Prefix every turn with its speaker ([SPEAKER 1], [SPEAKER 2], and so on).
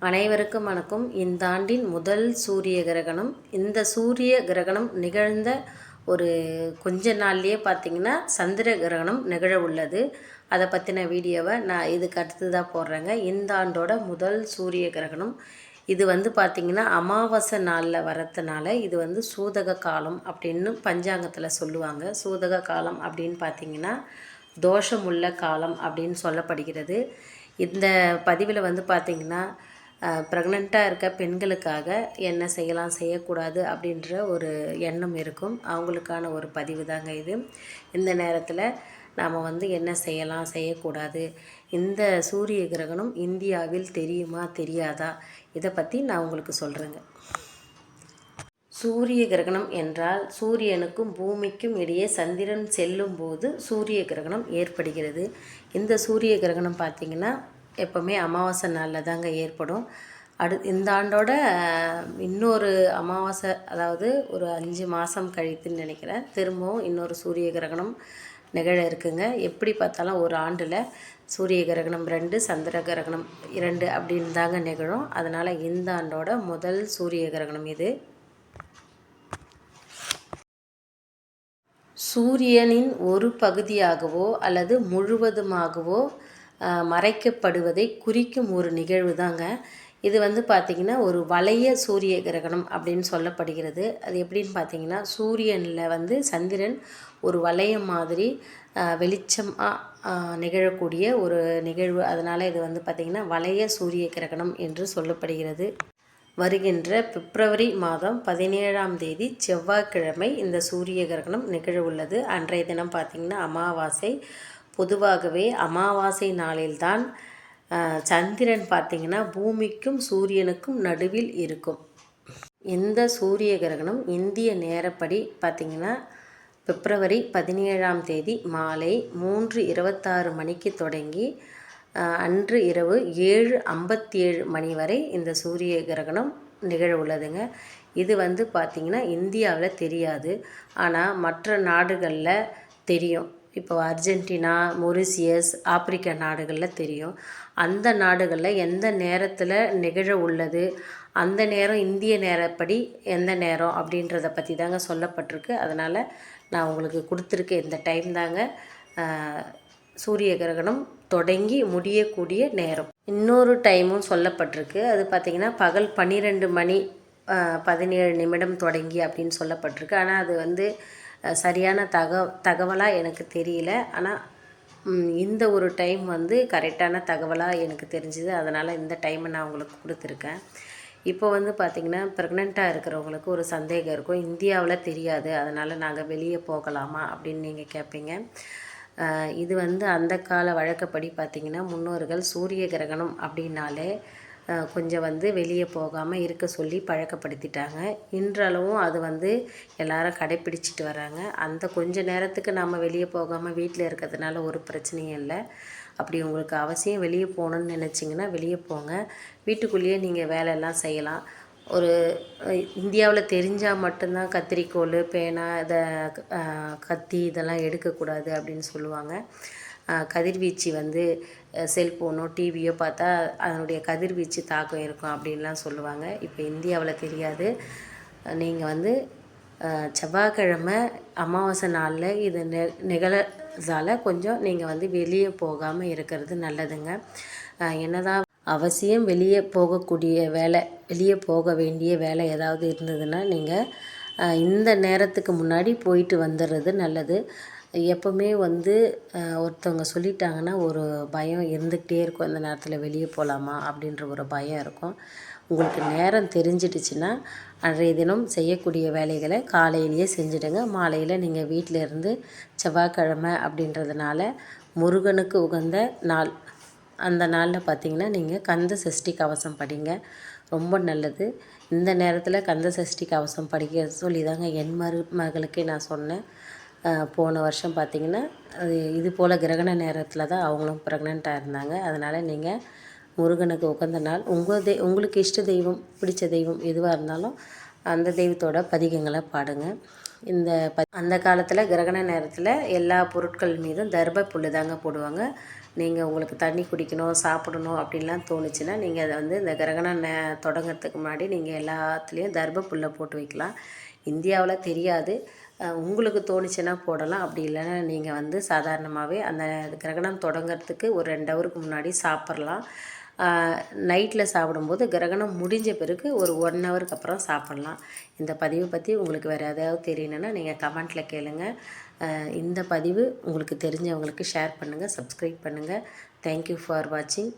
[SPEAKER 1] அனைவருக்கும் வணக்கம். இந்த ஆண்டின் முதல் சூரிய கிரகணம். இந்த சூரிய கிரகணம் நிகழ்ந்த ஒரு கொஞ்ச நாள்லேயே பார்த்திங்கன்னா சந்திர கிரகணம் நிகழ உள்ளது. அதை பற்றின வீடியோவை நான் இதுக்கு அடுத்ததாக போடுறேங்க. இந்த ஆண்டோட முதல் சூரிய கிரகணம் இது பார்த்திங்கன்னா அமாவாசை நாளில் வரதுனால இது சூதக காலம் அப்படின்னு பஞ்சாங்கத்தில் சொல்லுவாங்க. சூதக காலம் அப்படின்னு பார்த்திங்கன்னா தோஷமுள்ள காலம் அப்படின்னு சொல்லப்படுகிறது. இந்த பதிவில் பார்த்திங்கன்னா ப்ரெக்னெண்ட்டாக இருக்க பெண்களுக்காக என்ன செய்யலாம் செய்யக்கூடாது அப்படின்ற ஒரு எண்ணம் இருக்கும். அவங்களுக்கான ஒரு பதிவு தாங்க இது. இந்த நேரத்தில் நாம் என்ன செய்யலாம் செய்யக்கூடாது, இந்த சூரிய கிரகணம் இந்தியாவில் தெரியுமா தெரியாதா, இதை பற்றி நான் உங்களுக்கு சொல்கிறேங்க. சூரிய கிரகணம் என்றால் சூரியனுக்கும் பூமிக்கும் இடையே சந்திரன் செல்லும் போது சூரிய கிரகணம் ஏற்படுகிறது. இந்த சூரிய கிரகணம் பார்த்திங்கன்னா எப்போவுமே அமாவாசை நாளில் தாங்க ஏற்படும். இந்த ஆண்டோட இன்னொரு அமாவாசை, அதாவது ஒரு 5 மாதம் கழித்துன்னு நினைக்கிறேன், திரும்பவும் இன்னொரு சூரிய கிரகணம் நிகழ இருக்குங்க. எப்படி பார்த்தாலும் ஒரு ஆண்டில் சூரிய கிரகணம் 2, சந்திர கிரகணம் 2 அப்படின்னு தாங்க நிகழும். அதனால் இந்த ஆண்டோட முதல் சூரிய கிரகணம் இது. சூரியனின் ஒரு பகுதியாகவோ அல்லது முழுவதுமாகவோ மறைக்கப்படுவதை குறிக்கும் ஒரு நிகழ்வு தாங்க இது. பார்த்திங்கன்னா ஒரு வளைய சூரிய கிரகணம் அப்படின்னு சொல்லப்படுகிறது. அது எப்படின்னு பார்த்திங்கன்னா சூரியனில் சந்திரன் ஒரு வளையம் மாதிரி வெளிச்சமாக நிகழக்கூடிய ஒரு நிகழ்வு. அதனால் இது பார்த்திங்கன்னா வளைய சூரிய கிரகணம் என்று சொல்லப்படுகிறது. வருகின்ற பிப்ரவரி மாதம் 17ஆம் தேதி செவ்வாய்க்கிழமை இந்த சூரிய கிரகணம் நிகழ உள்ளது. அன்றைய தினம் பார்த்திங்கன்னா அமாவாசை. பொதுவாகவே அமாவாசை நாளில்தான் சந்திரன் பார்த்திங்கன்னா பூமிக்கும் சூரியனுக்கும் நடுவில் இருக்கும். இந்த சூரிய கிரகணம் இந்திய நேரப்படி பார்த்திங்கன்னா பிப்ரவரி 17ஆம் தேதி மாலை 3:26 மணிக்கு தொடங்கி அன்று இரவு 7:57 மணி வரை இந்த சூரிய கிரகணம் நிகழ உள்ளதுங்க. இது பார்த்திங்கன்னா இந்தியாவில் தெரியாது, ஆனால் மற்ற நாடுகளில் தெரியும். இப்போ அர்ஜென்டினா, மொரிசியஸ், ஆப்பிரிக்கா நாடுகளில் தெரியும். அந்த நாடுகளில் எந்த நேரத்தில் நிகழ உள்ளது, அந்த நேரம் இந்திய நேரப்படி எந்த நேரம் அப்படின்றத பற்றி தாங்க சொல்லப்பட்டிருக்கு. அதனால் நான் உங்களுக்கு கொடுத்துருக்க இந்த டைம் தாங்க சூரிய கிரகணம் தொடங்கி முடியக்கூடிய நேரம். இன்னொரு டைமும் சொல்லப்பட்டிருக்கு. அது பார்த்திங்கன்னா பகல் 12 மணி 17 நிமிடம் தொடங்கி அப்படின்னு சொல்லப்பட்டிருக்கு. ஆனால் அது சரியான தகவலாக எனக்கு தெரியல. ஆனால் இந்த ஒரு டைம் கரெக்டான தகவலாக எனக்கு தெரிஞ்சுது. அதனால் இந்த டைமை நான் உங்களுக்கு கொடுத்துருக்கேன். இப்போ பார்த்திங்கன்னா ப்ரெக்னெண்ட்டாக இருக்கிறவங்களுக்கு ஒரு சந்தேகம் இருக்கும், இந்தியாவில் தெரியாது, அதனால் நாங்கள் வெளியே போகலாமா அப்படின்னு நீங்கள் கேட்பீங்க. இது அந்த கால வழக்கப்படி பார்த்திங்கன்னா முன்னோர்கள் சூரிய கிரகணம் அப்படின்னாலே கொஞ்சம் வெளியே போகாமல் இருக்க சொல்லி பழக்கப்படுத்திட்டாங்க. இன்றளவும் அது எல்லாரும் கடைப்பிடிச்சிட்டு வராங்க. அந்த கொஞ்ச நேரத்துக்கு நம்ம வெளியே போகாமல் வீட்டில் இருக்கிறதுனால ஒரு பிரச்சனையும் இல்லை. அப்படி உங்களுக்கு அவசியம் வெளியே போகணுன்னு நினச்சிங்கன்னா வெளியே போங்க. வீட்டுக்குள்ளேயே நீங்கள் வேலையெல்லாம் செய்யலாம். ஒரு இந்தியாவில் தெரிஞ்சால் மட்டும்தான் கத்திரிக்கோல், பேனா, கத்தி இதெல்லாம் எடுக்கக்கூடாது அப்படின்னு சொல்லுவாங்க. கதிர்வீச்சு செல்ஃபோனோ டிவியோ பார்த்தா அதனுடைய கதிர்வீச்சு தாக்கம் இருக்கும் அப்படின்லாம் சொல்லுவாங்க. இப்போ இந்தியாவில் தெரியாது. நீங்கள் செவ்வாய்க்கிழமை அமாவாசை நாளில் இது நிகழதால் கொஞ்சம் நீங்கள் வெளியே போகாமல் இருக்கிறது நல்லதுங்க. என்னதான் அவசியம் வெளியே போகக்கூடிய வேலை, வெளியே போக வேண்டிய வேலை ஏதாவது இருந்ததுன்னா நீங்கள் இந்த நேரத்துக்கு முன்னாடி போயிட்டு வந்துடுறது நல்லது. எப்போவுமே ஒருத்தவங்க சொல்லிட்டாங்கன்னா ஒரு பயம் இருந்துக்கிட்டே இருக்கும், இந்த நேரத்தில் வெளியே போகலாமா அப்படின்ற ஒரு பயம் இருக்கும். உங்களுக்கு நேரம் தெரிஞ்சிடுச்சுன்னா அன்றைய தினம் செய்யக்கூடிய வேலைகளை காலையிலேயே செஞ்சுடுங்க. மாலையில் நீங்கள் வீட்டில் இருந்து செவ்வாய்க்கிழமை அப்படின்றதுனால முருகனுக்கு உகந்த நாள். அந்த நாளில் பார்த்திங்கன்னா நீங்கள் கந்த சஷ்டி கவசம் படிங்க, ரொம்ப நல்லது. இந்த நேரத்தில் கந்த சஷ்டி கவசம் படிக்க சொல்லி தாங்க என் மகளுக்கே நான் சொன்னேன். போன வருஷம் பார்த்திங்கன்னா இது போல் கிரகண நேரத்தில் தான் அவங்களும் ப்ரெக்னெண்ட்டாக இருந்தாங்க. அதனால் நீங்கள் முருகனுக்கு உகந்த நாள், உங்களுக்கு இஷ்ட தெய்வம், பிடிச்ச தெய்வம் எதுவாக இருந்தாலும் அந்த தெய்வத்தோட பதிகங்களை பாடுங்க. அந்த காலத்தில் கிரகண நேரத்தில் எல்லா பொருட்கள் மீதும் தர்ப புல்லு தாங்க போடுவாங்க. நீங்கள் உங்களுக்கு தண்ணி குடிக்கணும், சாப்பிடணும் அப்படின்லாம் தோணுச்சுன்னா, நீங்கள் அதை வந்து இந்த கிரகணம் தொடங்கிறதுக்கு முன்னாடி நீங்கள் எல்லாத்துலேயும் தர்பப்புல்லை போட்டு வைக்கலாம். இந்தியாவில் தெரியாது. உங்களுக்கு தோணுச்சுன்னா போடலாம். அப்படி இல்லைன்னா நீங்கள் வந்து சாதாரணமாகவே அந்த கிரகணம் தொடங்கிறதுக்கு ஒரு 2 ஹவருக்கு முன்னாடி சாப்பிட்லாம். நைட்டில் சாப்பிடும்போது கிரகணம் முடிஞ்ச பிறகு ஒரு 1 ஹவருக்கு அப்புறம் சாப்பிட்லாம். இந்த பதிவை பற்றி உங்களுக்கு வேறு ஏதாவது தெரியணுன்னா நீங்கள் கமெண்ட்டில் கேளுங்க. இந்த பதிவு உங்களுக்கு தெரிஞ்சவங்களுக்கு ஷேர் பண்ணுங்கள், சப்ஸ்கிரைப் பண்ணுங்கள். தேங்க்யூ ஃபார் வாட்சிங்.